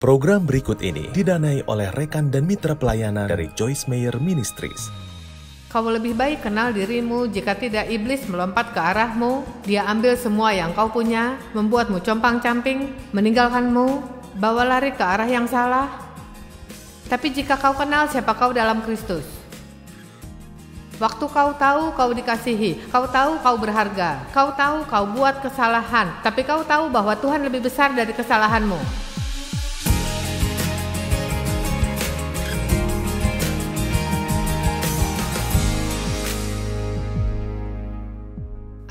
Program berikut ini didanai oleh rekan dan mitra pelayanan dari Joyce Meyer Ministries. Kau lebih baik kenal dirimu, jika tidak iblis melompat ke arahmu. Dia ambil semua yang kau punya, membuatmu compang-camping, meninggalkanmu, bawa lari ke arah yang salah. Tapi jika kau kenal siapa kau dalam Kristus, waktu kau tahu kau dikasihi, kau tahu kau berharga, kau tahu kau buat kesalahan, tapi kau tahu bahwa Tuhan lebih besar dari kesalahanmu.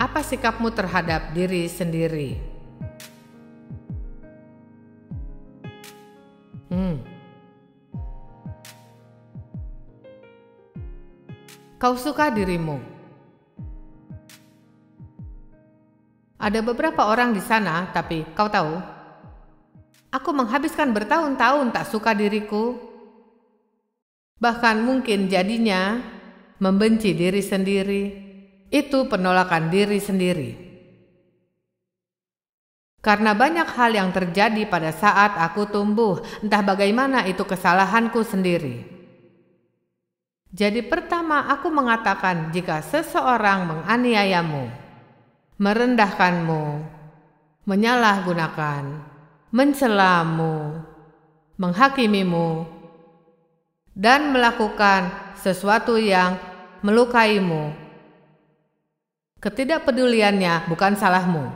Apa sikapmu terhadap diri sendiri? Kau suka dirimu. Ada beberapa orang di sana, tapi kau tahu, aku menghabiskan bertahun-tahun tak suka diriku. Bahkan mungkin jadinya membenci diri sendiri. Itu penolakan diri sendiri. Karena banyak hal yang terjadi pada saat aku tumbuh, entah bagaimana itu kesalahanku sendiri. Jadi pertama aku mengatakan, jika seseorang menganiayamu, merendahkanmu, menyalahgunakan, mencelamu, menghakimimu, dan melakukan sesuatu yang melukaimu, ketidakpeduliannya bukan salahmu.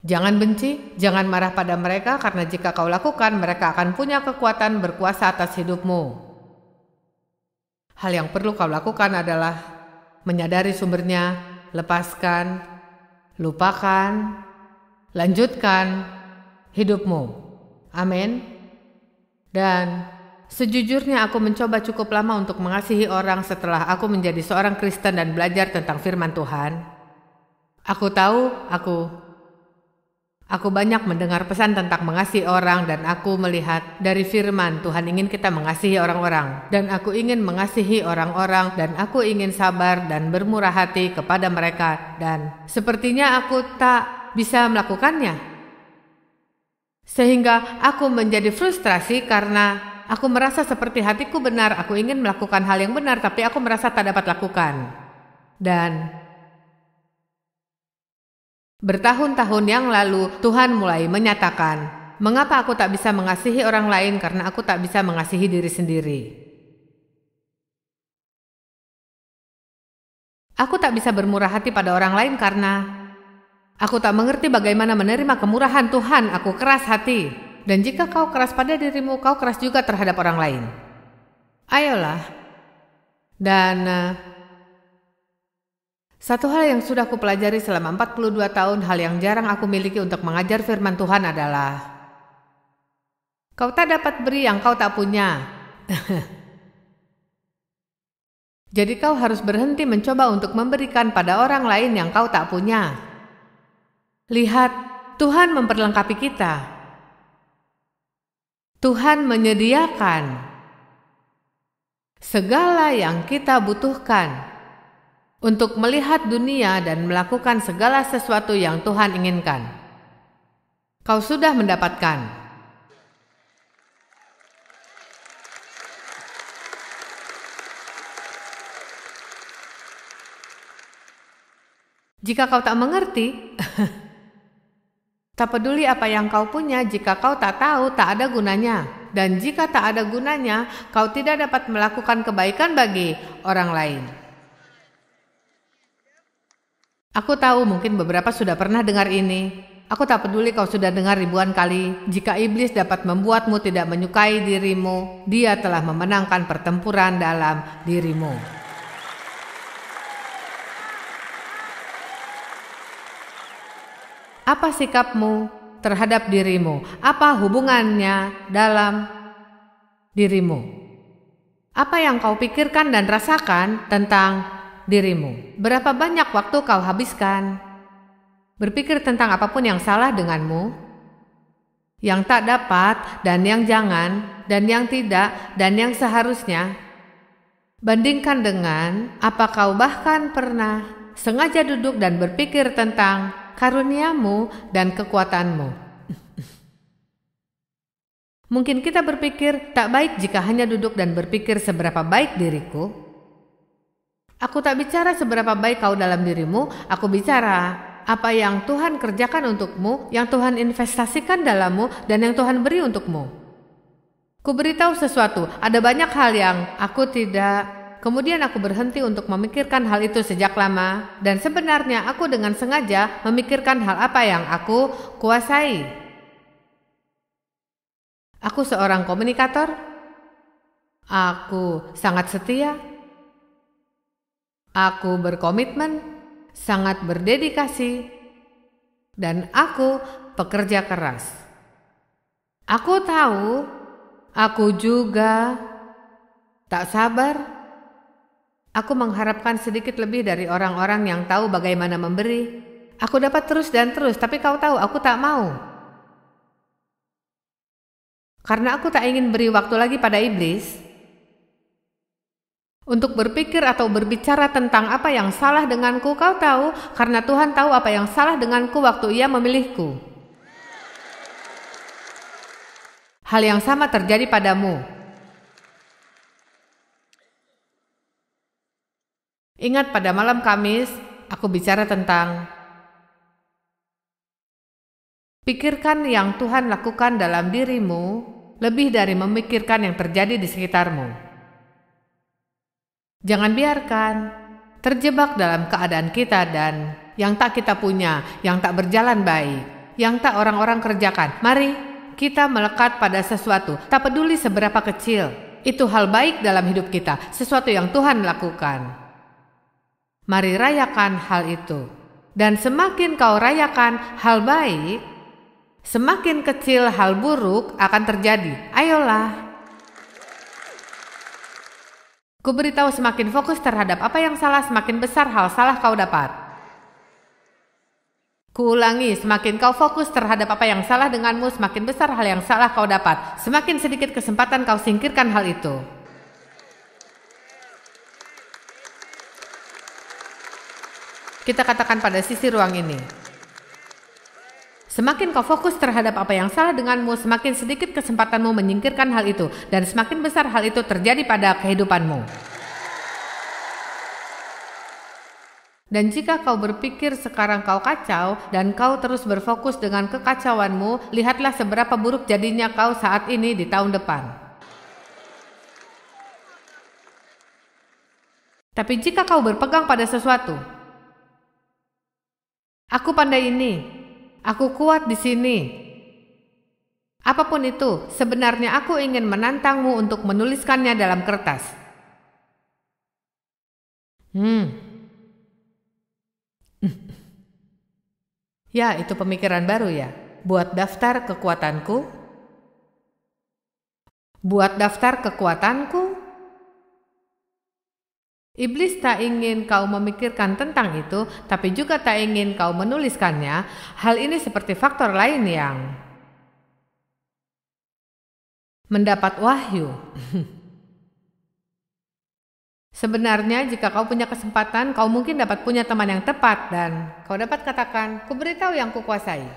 Jangan benci, jangan marah pada mereka, karena jika kau lakukan, mereka akan punya kekuatan berkuasa atas hidupmu. Hal yang perlu kau lakukan adalah menyadari sumbernya, lepaskan, lupakan, lanjutkan hidupmu. Amin. Dan sejujurnya aku mencoba cukup lama untuk mengasihi orang setelah aku menjadi seorang Kristen dan belajar tentang firman Tuhan. Aku tahu aku banyak mendengar pesan tentang mengasihi orang, dan aku melihat dari firman Tuhan ingin kita mengasihi orang-orang. Dan aku ingin mengasihi orang-orang, dan aku ingin sabar dan bermurah hati kepada mereka, dan sepertinya aku tak bisa melakukannya. Sehingga aku menjadi frustrasi karena aku merasa seperti hatiku benar, aku ingin melakukan hal yang benar, tapi aku merasa tak dapat lakukan. Dan bertahun-tahun yang lalu Tuhan mulai menyatakan, mengapa aku tak bisa mengasihi orang lain, karena aku tak bisa mengasihi diri sendiri. Aku tak bisa bermurah hati pada orang lain karena aku tak mengerti bagaimana menerima kemurahan Tuhan. Aku keras hati. Dan jika kau keras pada dirimu, kau keras juga terhadap orang lain. Ayolah. Dan satu hal yang sudah aku pelajari selama 42 tahun, hal yang jarang aku miliki untuk mengajar firman Tuhan adalah, kau tak dapat beri yang kau tak punya. Jadi kau harus berhenti mencoba untuk memberikan pada orang lain yang kau tak punya. Lihat, Tuhan memperlengkapi kita. Tuhan menyediakan segala yang kita butuhkan untuk melihat dunia dan melakukan segala sesuatu yang Tuhan inginkan. Kau sudah mendapatkan. Jika kau tak mengerti, tak peduli apa yang kau punya, jika kau tak tahu, tak ada gunanya. Dan jika tak ada gunanya, kau tidak dapat melakukan kebaikan bagi orang lain. Aku tahu mungkin beberapa sudah pernah dengar ini. Aku tak peduli kau sudah dengar ribuan kali. Jika iblis dapat membuatmu tidak menyukai dirimu, dia telah memenangkan pertempuran dalam dirimu. Apa sikapmu terhadap dirimu? Apa hubungannya dalam dirimu? Apa yang kau pikirkan dan rasakan tentang dirimu? Berapa banyak waktu kau habiskan berpikir tentang apapun yang salah denganmu, yang tak dapat, dan yang jangan, dan yang tidak, dan yang seharusnya? Bandingkan dengan apa kau bahkan pernah sengaja duduk dan berpikir tentang karuniamu dan kekuatanmu. Mungkin kita berpikir, tak baik jika hanya duduk dan berpikir seberapa baik diriku. Aku tak bicara seberapa baik kau dalam dirimu, aku bicara apa yang Tuhan kerjakan untukmu, yang Tuhan investasikan dalammu, dan yang Tuhan beri untukmu. Ku beritahu sesuatu, ada banyak hal yang aku tidak. Kemudian aku berhenti untuk memikirkan hal itu sejak lama, dan sebenarnya aku dengan sengaja memikirkan hal apa yang aku kuasai. Aku seorang komunikator. Aku sangat setia. Aku berkomitmen. Sangat berdedikasi, dan aku pekerja keras. Aku tahu, aku juga tak sabar. Aku mengharapkan sedikit lebih dari orang-orang yang tahu bagaimana memberi. Aku dapat terus dan terus, tapi kau tahu aku tak mau. Karena aku tak ingin beri waktu lagi pada iblis untuk berpikir atau berbicara tentang apa yang salah denganku. Kau tahu, karena Tuhan tahu apa yang salah denganku waktu Ia memilihku. Hal yang sama terjadi padamu. Ingat, pada malam Kamis, aku bicara tentang pikirkan yang Tuhan lakukan dalam dirimu lebih dari memikirkan yang terjadi di sekitarmu. Jangan biarkan terjebak dalam keadaan kita dan yang tak kita punya, yang tak berjalan baik, yang tak orang-orang kerjakan. Mari kita melekat pada sesuatu, tak peduli seberapa kecil. Itu hal baik dalam hidup kita, sesuatu yang Tuhan lakukan. Mari rayakan hal itu. Dan semakin kau rayakan hal baik, semakin kecil hal buruk akan terjadi. Ayolah. Ku beritahu, semakin fokus terhadap apa yang salah, semakin besar hal salah kau dapat. Ku ulangi, semakin kau fokus terhadap apa yang salah denganmu, semakin besar hal yang salah kau dapat. Semakin sedikit kesempatan kau singkirkan hal itu. Kita katakan pada sisi ruang ini. Semakin kau fokus terhadap apa yang salah denganmu, semakin sedikit kesempatanmu menyingkirkan hal itu, dan semakin besar hal itu terjadi pada kehidupanmu. Dan jika kau berpikir sekarang kau kacau, dan kau terus berfokus dengan kekacauanmu, lihatlah seberapa buruk jadinya kau saat ini di tahun depan. Tapi jika kau berpegang pada sesuatu, aku pandai ini, aku kuat di sini. Apapun itu, sebenarnya aku ingin menantangmu untuk menuliskannya dalam kertas. Ya, itu pemikiran baru ya. Buat daftar kekuatanku. Buat daftar kekuatanku. Iblis tak ingin kau memikirkan tentang itu, tapi juga tak ingin kau menuliskannya. Hal ini seperti faktor lain yang mendapat wahyu. Sebenarnya jika kau punya kesempatan, kau mungkin dapat punya teman yang tepat dan kau dapat katakan, ku beritahu yang kukuasai.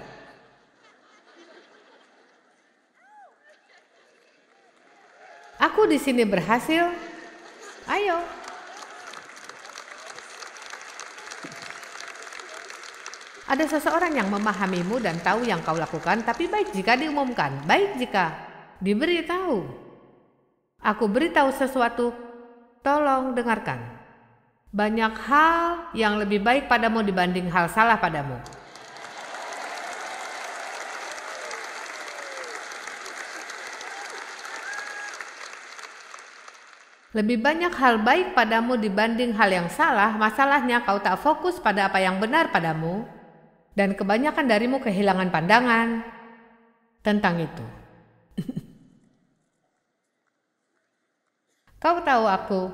Aku di sini berhasil. Ayo. Ada seseorang yang memahamimu dan tahu yang kau lakukan, tapi baik jika diumumkan, baik jika diberitahu. Aku beritahu sesuatu, tolong dengarkan. Banyak hal yang lebih baik padamu dibanding hal salah padamu. Lebih banyak hal baik padamu dibanding hal yang salah. Masalahnya kau tak fokus pada apa yang benar padamu. Dan kebanyakan darimu kehilangan pandangan tentang itu. Kau tahu aku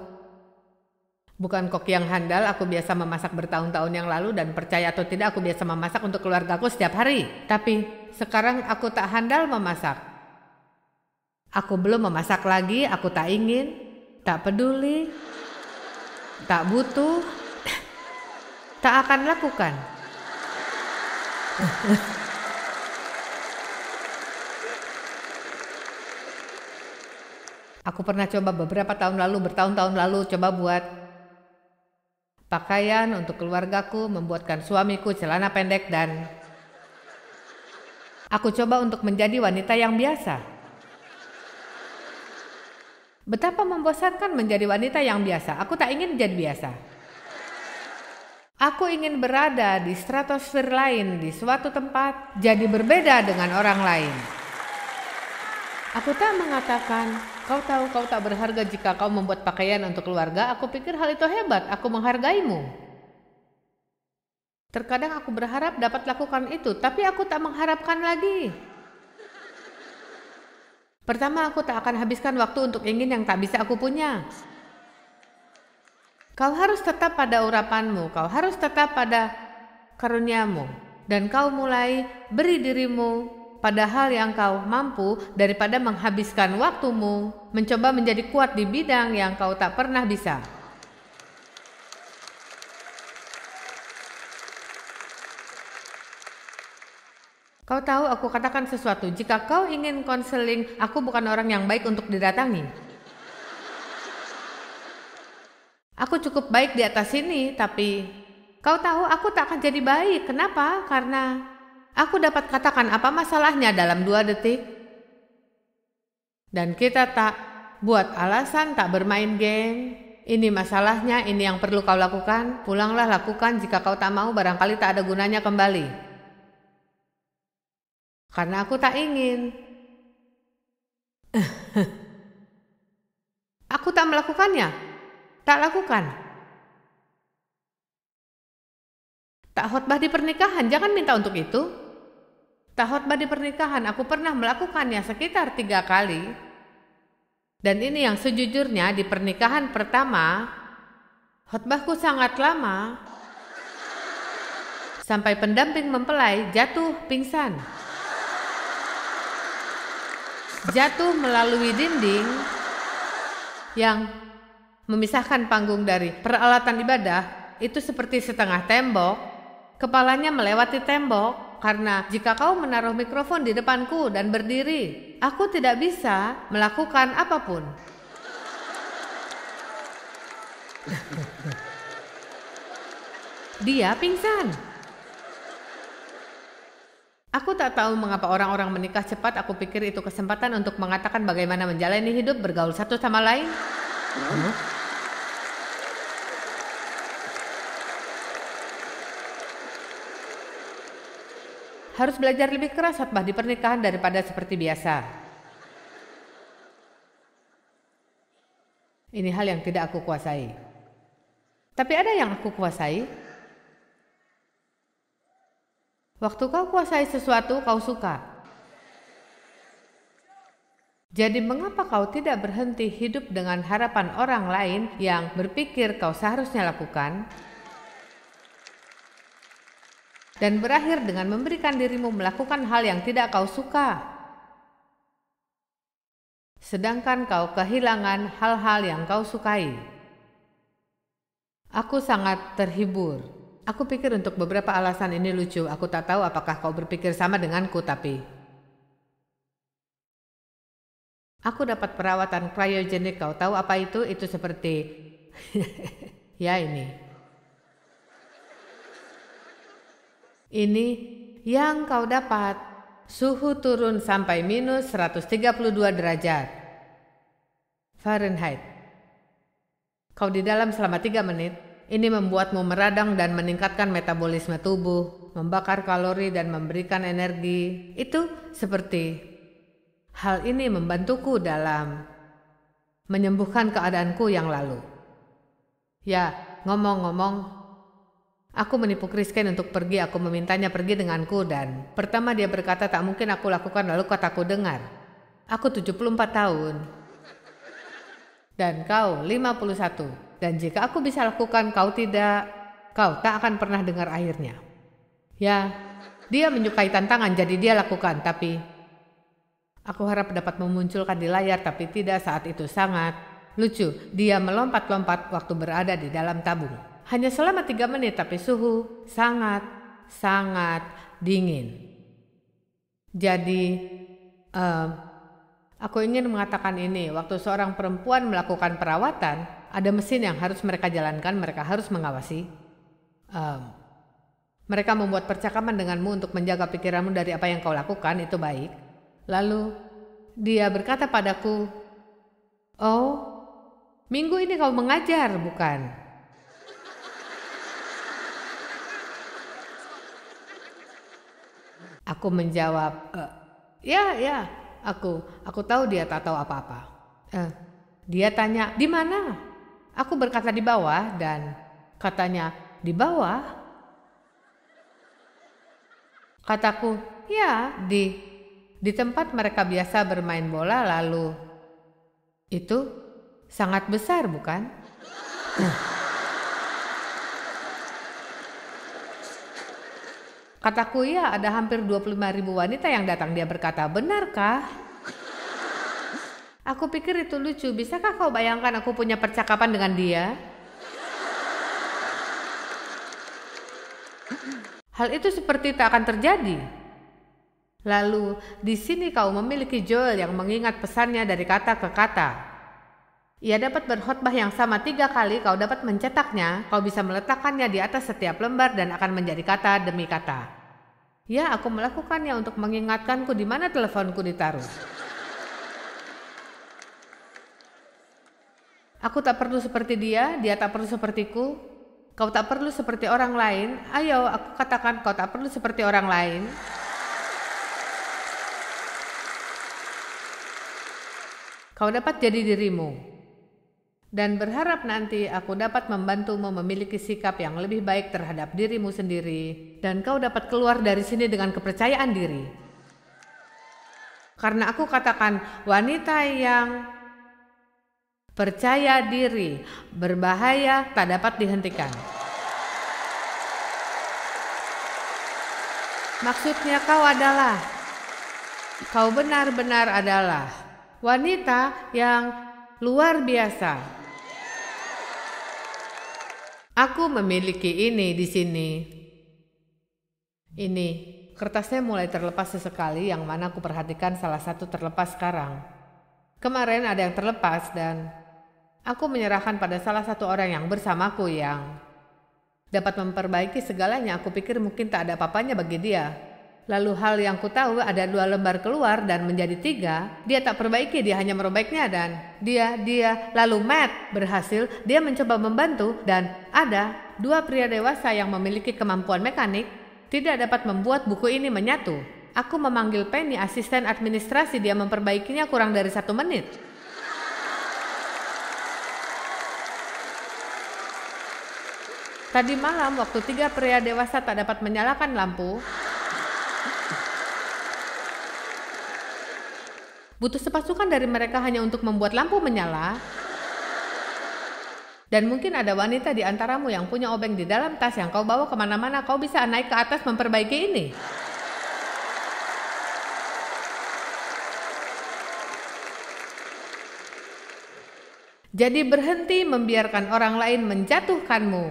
bukan kok yang handal, aku biasa memasak bertahun-tahun yang lalu dan percaya atau tidak aku biasa memasak untuk keluargaku setiap hari. Tapi sekarang aku tak handal memasak. Aku belum memasak lagi, aku tak ingin, tak peduli, tak butuh. tak akan lakukan. Aku pernah coba beberapa tahun lalu, bertahun-tahun lalu, coba buat pakaian untuk keluargaku, membuatkan suamiku celana pendek, dan aku coba untuk menjadi wanita yang biasa. Betapa membosankan menjadi wanita yang biasa. Aku tak ingin menjadi biasa. Aku ingin berada di stratosfer lain, di suatu tempat, jadi berbeda dengan orang lain. Aku tak mengatakan, kau tahu kau tak berharga jika kau membuat pakaian untuk keluarga. Aku pikir hal itu hebat, aku menghargaimu. Terkadang aku berharap dapat lakukan itu, tapi aku tak mengharapkan lagi. Pertama, aku tak akan habiskan waktu untuk ingin yang tak bisa aku punya. Kau harus tetap pada urapanmu, kau harus tetap pada karuniamu, dan kau mulai beri dirimu pada hal yang kau mampu daripada menghabiskan waktumu mencoba menjadi kuat di bidang yang kau tak pernah bisa. Kau tahu, aku katakan sesuatu, jika kau ingin konseling, aku bukan orang yang baik untuk didatangi. Aku cukup baik di atas sini, tapi kau tahu aku tak akan jadi baik. Kenapa? Karena aku dapat katakan apa masalahnya dalam 2 detik. Dan kita tak buat alasan, tak bermain game. Ini masalahnya, ini yang perlu kau lakukan. Pulanglah, lakukan. Jika kau tak mau, barangkali tak ada gunanya kembali. Karena aku tak ingin. Aku tak melakukannya. Tak lakukan. Tak khotbah di pernikahan, jangan minta untuk itu. Tak khotbah di pernikahan, aku pernah melakukannya sekitar 3 kali. Dan ini yang sejujurnya, di pernikahan pertama, khotbahku sangat lama. Sampai pendamping mempelai jatuh pingsan. Jatuh melalui dinding yang memisahkan panggung dari peralatan ibadah, itu seperti setengah tembok. Kepalanya melewati tembok, karena jika kau menaruh mikrofon di depanku dan berdiri, aku tidak bisa melakukan apapun. Dia pingsan. Aku tak tahu mengapa orang-orang menikah cepat. Aku pikir itu kesempatan untuk mengatakan bagaimana menjalani hidup, bergaul satu sama lain. Harus belajar lebih keras khotbah di pernikahan daripada seperti biasa. Ini hal yang tidak aku kuasai. Tapi ada yang aku kuasai. Waktu kau kuasai sesuatu, kau suka. Jadi mengapa kau tidak berhenti hidup dengan harapan orang lain yang berpikir kau seharusnya lakukan? Dan berakhir dengan memberikan dirimu melakukan hal yang tidak kau suka. Sedangkan kau kehilangan hal-hal yang kau sukai. Aku sangat terhibur. Aku pikir untuk beberapa alasan ini lucu. Aku tak tahu apakah kau berpikir sama denganku, tapi aku dapat perawatan cryogenik. Kau tahu apa itu? Itu seperti ya ini. Ini yang kau dapat. Suhu turun sampai minus 132 derajat Fahrenheit. Kau di dalam selama 3 menit. Ini membuatmu meradang dan meningkatkan metabolisme tubuh, membakar kalori dan memberikan energi. Itu seperti hal ini membantuku dalam menyembuhkan keadaanku yang lalu. Ya, ngomong-ngomong, aku menipu Christine untuk pergi. Aku memintanya pergi denganku, dan pertama dia berkata tak mungkin aku lakukan. Lalu kataku dengar, aku 74 tahun dan kau 51. Dan jika aku bisa lakukan, kau tidak, kau tak akan pernah dengar akhirnya. Ya, dia menyukai tantangan, jadi dia lakukan. Tapi aku harap dapat memunculkan di layar, tapi tidak saat itu. Sangat lucu. Dia melompat-lompat waktu berada di dalam tabung. Hanya selama 3 menit, tapi suhu sangat dingin. Jadi, aku ingin mengatakan ini, waktu seorang perempuan melakukan perawatan, ada mesin yang harus mereka jalankan, mereka harus mengawasi. Mereka membuat percakapan denganmu untuk menjaga pikiranmu dari apa yang kau lakukan, itu baik. Lalu, dia berkata padaku, "Oh, minggu ini kau mengajar, bukan?" Aku menjawab, ya, aku tahu dia tak tahu apa-apa. Dia tanya, "Di mana?" Aku berkata di bawah, dan katanya, "Di bawah?" Kataku, "Ya, di tempat mereka biasa bermain bola." Lalu, "Itu sangat besar, bukan?" Kataku, "Ya, ada hampir 25.000 wanita yang datang." Dia berkata, "Benarkah?" Aku pikir itu lucu. Bisakah kau bayangkan aku punya percakapan dengan dia? Hal itu seperti tak akan terjadi. Lalu, di sini kau memiliki Joel yang mengingat pesannya dari kata ke kata. Ia dapat berkhotbah yang sama 3 kali, kau dapat mencetaknya, kau bisa meletakkannya di atas setiap lembar dan akan menjadi kata demi kata. Ya, aku melakukannya untuk mengingatkanku di mana teleponku ditaruh. Aku tak perlu seperti dia tak perlu sepertiku. Kau tak perlu seperti orang lain. Ayo, aku katakan kau tak perlu seperti orang lain. Kau dapat jadi dirimu. Dan berharap nanti aku dapat membantumu memiliki sikap yang lebih baik terhadap dirimu sendiri. Dan kau dapat keluar dari sini dengan kepercayaan diri. Karena aku katakan, wanita yang percaya diri, berbahaya, tak dapat dihentikan. Maksudnya kau benar-benar adalah wanita yang luar biasa. Aku memiliki ini di sini. Ini, kertasnya mulai terlepas sesekali, yang mana aku perhatikan salah satu terlepas sekarang. Kemarin ada yang terlepas dan aku menyerahkan pada salah satu orang yang bersamaku yang dapat memperbaiki segalanya. Aku pikir mungkin tak ada apa-apanya bagi dia. Lalu hal yang ku tahu ada 2 lembar keluar dan menjadi 3. Dia tak perbaiki, dia hanya merobeknya dan dia. Lalu Matt berhasil, dia mencoba membantu dan ada 2 pria dewasa yang memiliki kemampuan mekanik tidak dapat membuat buku ini menyatu. Aku memanggil Penny, asisten administrasi, dia memperbaikinya kurang dari 1 menit. Tadi malam waktu 3 pria dewasa tak dapat menyalakan lampu, butuh sepasukan dari mereka hanya untuk membuat lampu menyala. Dan mungkin ada wanita di antaramu yang punya obeng di dalam tas yang kau bawa kemana-mana. Kau bisa naik ke atas memperbaiki ini. Jadi berhenti membiarkan orang lain menjatuhkanmu.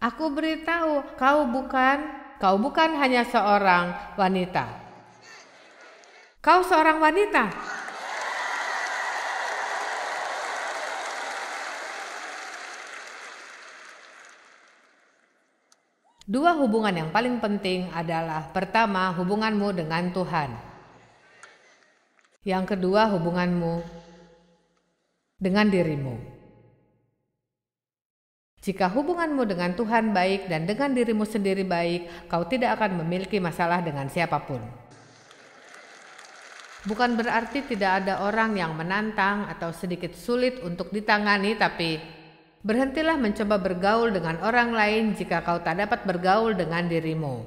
Aku beritahu, kau bukan hanya seorang wanita. Kau seorang wanita. 2 hubungan yang paling penting adalah, pertama, hubunganmu dengan Tuhan. Yang kedua, hubunganmu dengan dirimu. Jika hubunganmu dengan Tuhan baik dan dengan dirimu sendiri baik, kau tidak akan memiliki masalah dengan siapapun. Bukan berarti tidak ada orang yang menantang atau sedikit sulit untuk ditangani, tapi berhentilah mencoba bergaul dengan orang lain jika kau tak dapat bergaul dengan dirimu.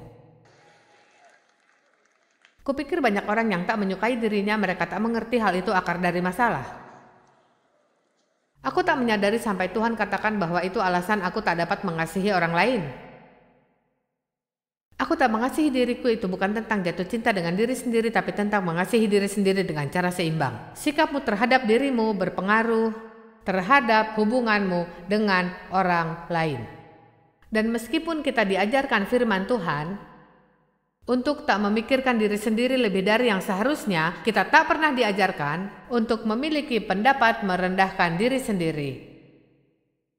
Kupikir banyak orang yang tak menyukai dirinya, mereka tak mengerti hal itu akar dari masalah. Aku tak menyadari sampai Tuhan katakan bahwa itu alasan aku tak dapat mengasihi orang lain. Aku tak mengasihi diriku itu bukan tentang jatuh cinta dengan diri sendiri, tapi tentang mengasihi diri sendiri dengan cara seimbang. Sikapmu terhadap dirimu berpengaruh terhadap hubunganmu dengan orang lain. Dan meskipun kita diajarkan firman Tuhan untuk tak memikirkan diri sendiri lebih dari yang seharusnya, kita tak pernah diajarkan untuk memiliki pendapat merendahkan diri sendiri.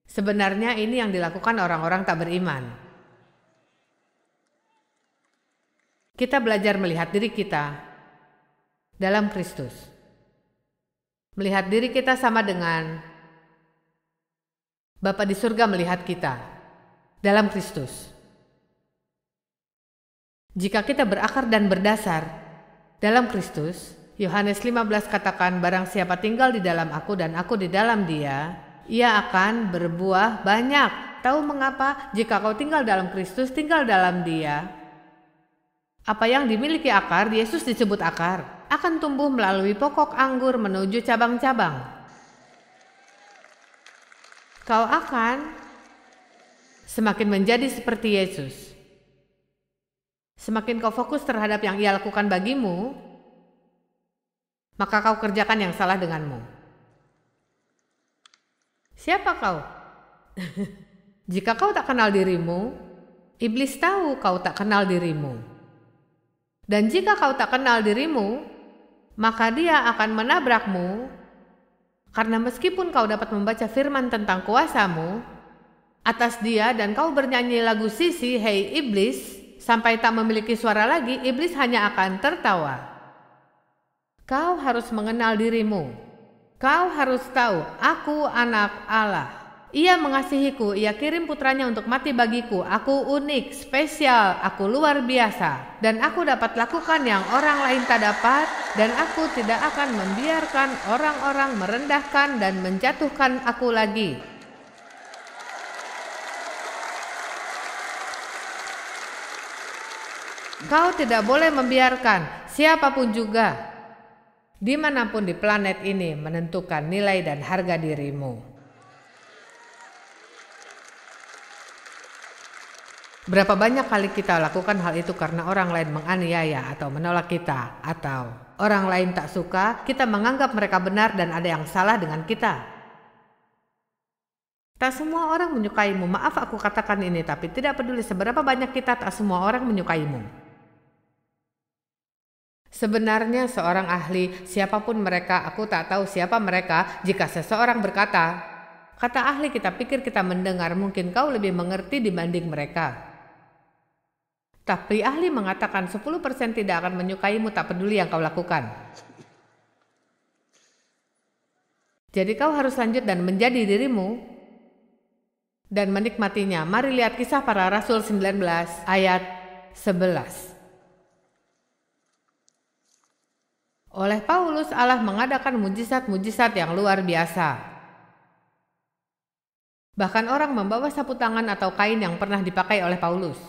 Sebenarnya ini yang dilakukan orang-orang tak beriman. Kita belajar melihat diri kita dalam Kristus. Melihat diri kita sama dengan Bapa di surga melihat kita dalam Kristus. Jika kita berakar dan berdasar dalam Kristus, Yohanes 15 katakan, barang siapa tinggal di dalam aku dan aku di dalam dia, ia akan berbuah banyak. Tahu mengapa? Jika kau tinggal dalam Kristus, tinggal dalam dia, apa yang dimiliki akar, Yesus disebut akar, akan tumbuh melalui pokok anggur menuju cabang-cabang. Kau akan semakin menjadi seperti Yesus. Semakin kau fokus terhadap yang ia lakukan bagimu, maka kau kerjakan yang salah denganmu. Siapa kau? Jika kau tak kenal dirimu, iblis tahu kau tak kenal dirimu. Dan jika kau tak kenal dirimu, maka dia akan menabrakmu, karena meskipun kau dapat membaca firman tentang kuasamu atas dia dan kau bernyanyi lagu sisi, hei iblis, sampai tak memiliki suara lagi, iblis hanya akan tertawa. Kau harus mengenal dirimu. Kau harus tahu, aku anak Allah. Ia mengasihiku, ia kirim putranya untuk mati bagiku. Aku unik, spesial, aku luar biasa. Dan aku dapat lakukan yang orang lain tak dapat. Dan aku tidak akan membiarkan orang-orang merendahkan dan menjatuhkan aku lagi. Kau tidak boleh membiarkan siapapun juga, dimanapun di planet ini, menentukan nilai dan harga dirimu. Berapa banyak kali kita lakukan hal itu karena orang lain menganiaya atau menolak kita, atau orang lain tak suka, kita menganggap mereka benar dan ada yang salah dengan kita. Tak semua orang menyukaimu. Maaf aku katakan ini, tapi tidak peduli seberapa banyak kita, tak semua orang menyukaimu. Sebenarnya seorang ahli, siapapun mereka, aku tak tahu siapa mereka. Jika seseorang berkata, kata ahli, kita pikir kita mendengar, mungkin kau lebih mengerti dibanding mereka. Tapi ahli mengatakan 10% tidak akan menyukaimu, tak peduli yang kau lakukan. Jadi kau harus lanjut dan menjadi dirimu dan menikmatinya. Mari lihat Kisah Para Rasul 19 ayat 11. Oleh Paulus, Allah mengadakan mujizat-mujizat yang luar biasa. Bahkan orang membawa sapu tangan atau kain yang pernah dipakai oleh Paulus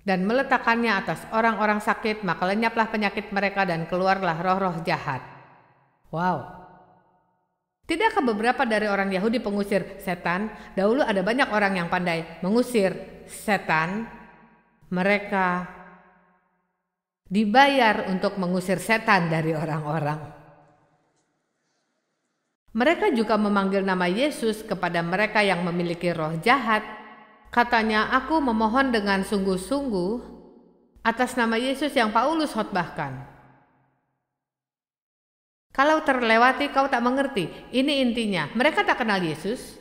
dan meletakkannya atas orang-orang sakit, maka lenyaplah penyakit mereka dan keluarlah roh-roh jahat. Wow. Tidakkah beberapa dari orang Yahudi pengusir setan? Dahulu ada banyak orang yang pandai mengusir setan. Mereka dibayar untuk mengusir setan dari orang-orang. Mereka juga memanggil nama Yesus kepada mereka yang memiliki roh jahat. Katanya, aku memohon dengan sungguh-sungguh atas nama Yesus yang Paulus khotbahkan. Kalau terlewati, kau tak mengerti. Ini intinya, mereka tak kenal Yesus.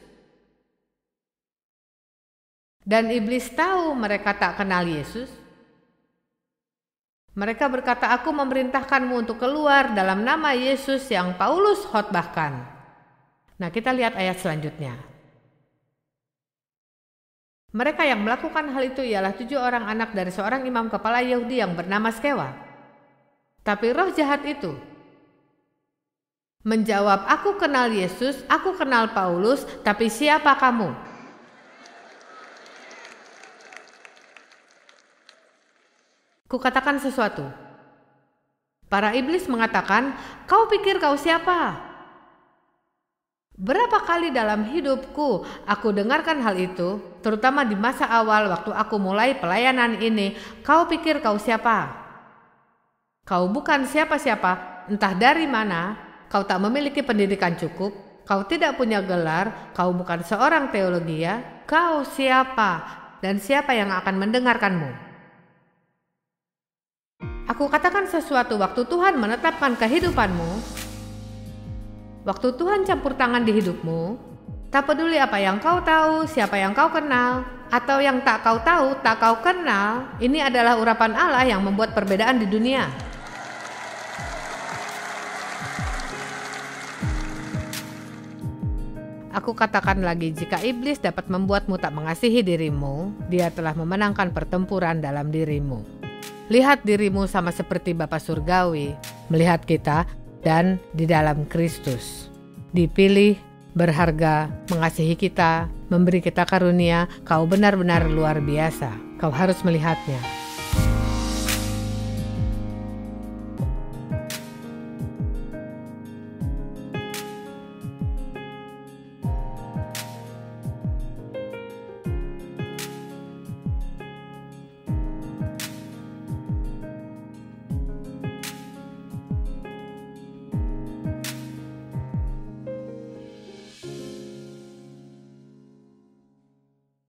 Dan iblis tahu mereka tak kenal Yesus. Mereka berkata, aku memerintahkanmu untuk keluar dalam nama Yesus yang Paulus khotbahkan. Nah, kita lihat ayat selanjutnya. Mereka yang melakukan hal itu ialah 7 orang anak dari seorang imam kepala Yahudi yang bernama Skewa. Tapi roh jahat itu menjawab, aku kenal Yesus, aku kenal Paulus, tapi siapa kamu? Kukatakan sesuatu. Para iblis mengatakan, kau pikir kau siapa? Berapa kali dalam hidupku aku dengarkan hal itu, terutama di masa awal waktu aku mulai pelayanan ini. Kau pikir kau siapa? Kau bukan siapa-siapa, entah dari mana, kau tak memiliki pendidikan cukup, Kau tidak punya gelar, kau bukan seorang teologia, kau siapa dan siapa yang akan mendengarkanmu? Aku katakan sesuatu waktu Tuhan menetapkan kehidupanmu, waktu Tuhan campur tangan di hidupmu, tak peduli apa yang kau tahu, siapa yang kau kenal, atau yang tak kau tahu, tak kau kenal, ini adalah urapan Allah yang membuat perbedaan di dunia. Aku katakan lagi, jika iblis dapat membuatmu tak mengasihi dirimu, dia telah memenangkan pertempuran dalam dirimu. Lihat dirimu sama seperti Bapa Surgawi, melihat kita dan di dalam Kristus. Dipilih, berharga, mengasihi kita, memberi kita karunia, kau benar-benar luar biasa. Kau harus melihatnya.